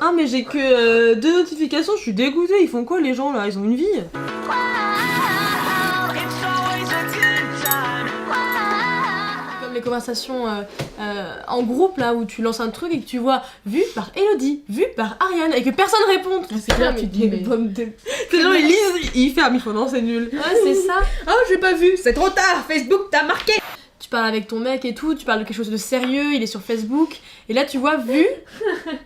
Ah mais j'ai que 2 notifications, je suis dégoûtée, ils font quoi les gens là? Ils ont une vie? Comme les conversations en groupe là où tu lances un truc et que tu vois vu par Elodie, vu par Ariane et que personne répond. C'est clair, tu te dis mais... Ces gens ils lisent, ils ferment, ils font non c'est nul. Ouais c'est ça. Oh j'ai pas vu, c'est trop tard, Facebook t'a marqué. Tu parles avec ton mec et tout, tu parles de quelque chose de sérieux, il est sur Facebook, et là tu vois, vu,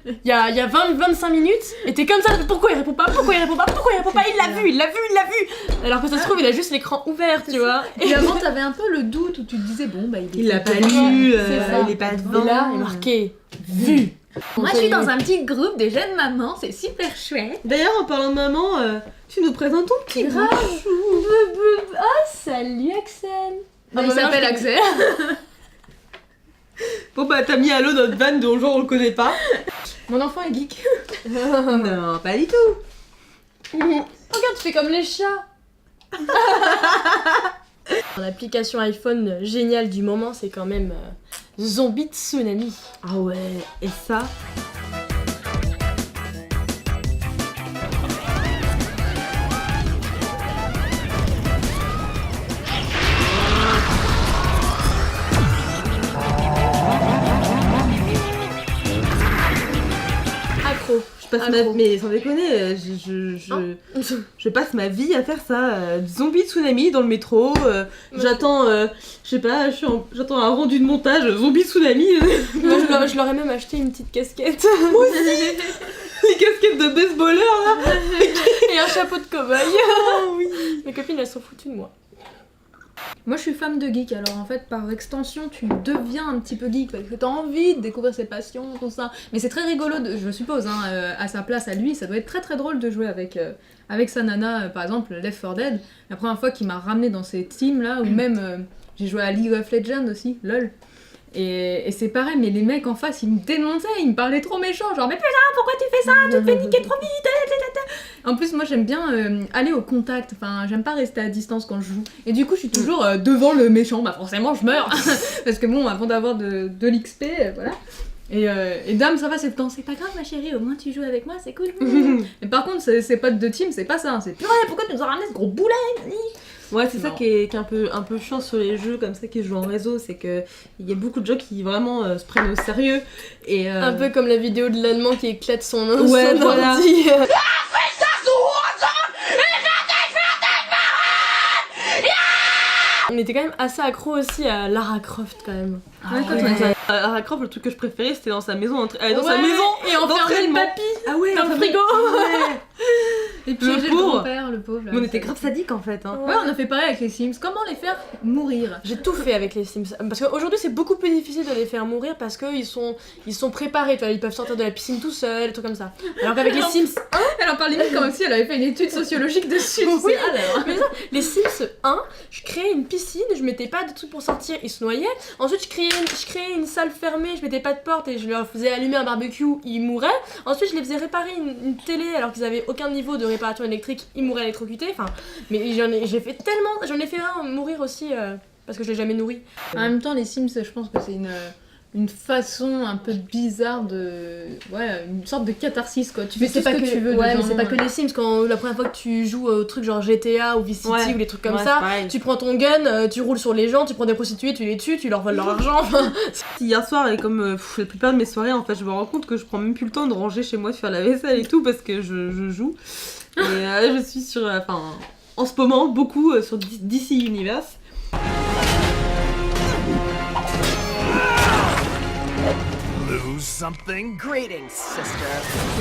il y a 20-25 minutes, et t'es comme ça, pourquoi il répond pas, pourquoi il répond pas, pourquoi il répond pas, il l'a vu, il l'a vu, il l'a vu. Alors que ça se trouve, il a juste l'écran ouvert, tu vois. Et avant t'avais un peu le doute où tu te disais bon bah Il l'a pas devant. lu, C'est ça. il est pas devant. Et là, il est marqué, vu. Moi je suis dans un petit groupe de jeunes mamans, c'est super chouette. D'ailleurs, en parlant de maman, tu nous présentes ton petit Grave. bout. Oh salut Axel. Ah, Il bah, s'appelle non, Axel. Bon bah t'as mis à l'eau notre van dont genre on le connaît pas. Mon enfant est geek. Non, pas du tout. Regarde, tu fais comme les chats. L'application iPhone géniale du moment, c'est quand même Zombie Tsunami. Ah ouais, et ça? Accro. Je passe mais sans déconner, je passe ma vie à faire ça. Zombie tsunami dans le métro, j'attends, je sais pas, j'attends un rendu de montage, zombie tsunami. Moi je leur ai même acheté une petite casquette. Moi aussi. Les casquettes de baseballeurs là. Et un chapeau de cow-boy. Oh oui. Mes copines elles sont foutues de moi. Moi je suis femme de geek, alors en fait par extension tu deviens un petit peu geek parce que t'as envie de découvrir ses passions, tout ça. Mais c'est très rigolo, je suppose, hein, à sa place, à lui, ça doit être très très drôle de jouer avec sa nana, par exemple Left 4 Dead. La première fois qu'il m'a ramené dans ces teams là, ou même j'ai joué à League of Legends aussi, lol. Et c'est pareil, mais les mecs en face ils me dénonçaient, ils me parlaient trop méchant, genre mais putain pourquoi tu fais ça, tu te fais niquer trop vite. En plus moi j'aime bien aller au contact, enfin j'aime pas rester à distance quand je joue. Et du coup je suis toujours devant le méchant, bah forcément je meurs. Parce que bon, avant d'avoir de l'XP, voilà. Et dame ça va, c'est le temps, c'est pas grave ma chérie, au moins tu joues avec moi, c'est cool. Mais par contre c'est pas de team, c'est pas ça, c'est purée, pourquoi tu nous as ramené ce gros boulet. Ouais, c'est ça qui est un peu chiant sur les jeux comme ça qui se jouent en réseau, c'est que il y a beaucoup de gens qui vraiment se prennent au sérieux et Un peu comme la vidéo de l'allemand qui éclate son Ouais, son voilà. ordi. On était quand même assez accro aussi à Lara Croft quand même. Ouais, quand on ouais. Lara Croft, le truc que je préférais c'était dans sa maison, elle est dans sa Ouais, maison et enfermer le d'entraînement. papy Ah ouais, dans le frigo. Ouais. Et puis Le j'ai pauvre. le grand-père, le pauvre. Là, Mais on était ça- grave sadiques en fait. Hein. Ouais, on a fait pareil avec les Sims. Comment les faire mourir? J'ai tout fait avec les Sims. Parce qu'aujourd'hui c'est beaucoup plus difficile de les faire mourir parce qu'ils sont préparés, tu vois, ils peuvent sortir de la piscine tout seuls, des trucs comme ça. Alors qu'avec les Sims Elle en parle limite comme si elle avait fait une étude sociologique dessus. Oui. Alors. Mais ça, les Sims 1, je créais une piscine, je mettais pas de trucs pour sortir, ils se noyaient. Ensuite, je créais une salle fermée, je mettais pas de porte et je leur faisais allumer un barbecue, ils mouraient. Ensuite, je les faisais réparer une télé alors qu'ils avaient aucun niveau de réparation électrique, ils mouraient électrocutés. Enfin, mais j'ai fait tellement, j'en ai fait un mourir aussi parce que je l'ai jamais nourri. En même temps, les Sims, je pense que c'est une façon un peu bizarre de. Ouais, une sorte de catharsis quoi. Tu fais tout ce que tu veux. Ouais, mais dedans. c'est pas que les Sims. Quand la première fois que tu joues au truc genre GTA ou Vice City Ouais. ou les trucs comme Ouais, ça, c'est pareil. tu prends ton gun, tu roules sur les gens, tu prends des prostituées, tu les tues, tu leur voles leur argent. Enfin, Hier soir, et comme la plupart de mes soirées, en fait, je me rends compte que je prends même plus le temps de ranger chez moi, de faire la vaisselle et tout, parce que je joue. Et je suis sur, en ce moment, beaucoup sur DC Universe. Lose something? Greetings, sister.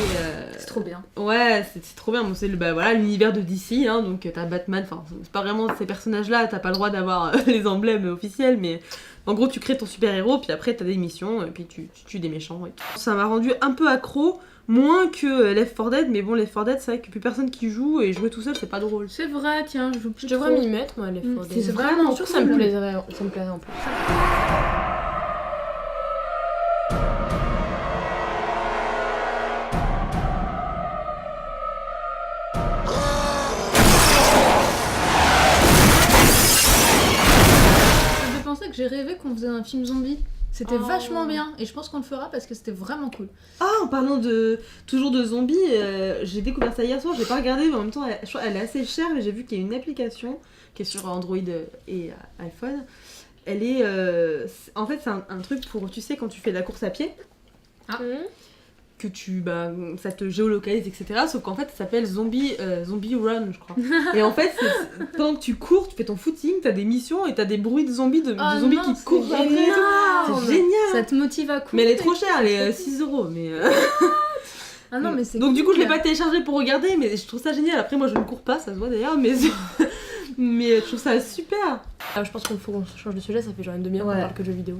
Et, C'est trop bien. ouais, c'est trop bien. Bon, c'est voilà, l'univers de DC, hein, donc t'as Batman, enfin, c'est pas vraiment ces personnages-là, t'as pas le droit d'avoir les emblèmes officiels, mais en gros, tu crées ton super-héros, puis après, t'as des missions, et puis tu tues des méchants et tout. Ça m'a rendu un peu accro, moins que Left 4 Dead, mais bon, Left 4 Dead, c'est vrai que plus personne qui joue, et jouer tout seul, c'est pas drôle. C'est vrai, tiens, je joue plus je devrais trop. m'y mettre, moi, les Mm, Ford c'est Dead. vraiment Je suis sûre que ça me cool. plairait en plus. Je pensais que j'ai rêvé qu'on faisait un film zombie. C'était Oh. vachement bien et je pense qu'on le fera parce que c'était vraiment cool. Ah, en parlant toujours de zombies, j'ai découvert ça hier soir, j'ai pas regardé, mais en même temps, je crois elle est assez chère, mais j'ai vu qu'il y a une application qui est sur Android et iPhone. Elle est. En fait, c'est un truc pour, tu sais, quand tu fais de la course à pied, que ça te géolocalise, etc. Sauf qu'en fait, ça s'appelle Zombie Run, je crois. Et en fait, pendant que tu cours, tu fais ton footing, t'as des missions et t'as des bruits de zombies, de zombies qui te courent après. C'est génial! Ça te motive à courir. Mais elle est trop chère, elle est 6€. Mais Ah non, mais c'est donc, du coup, je l'ai cool. pas téléchargé pour regarder, mais je trouve ça génial. Après, moi, je ne cours pas, ça se voit d'ailleurs, mais je trouve ça super. Je pense qu'il faut qu'on change de sujet, ça fait genre une demi-heure qu'on Ouais. parle que de jeux vidéo.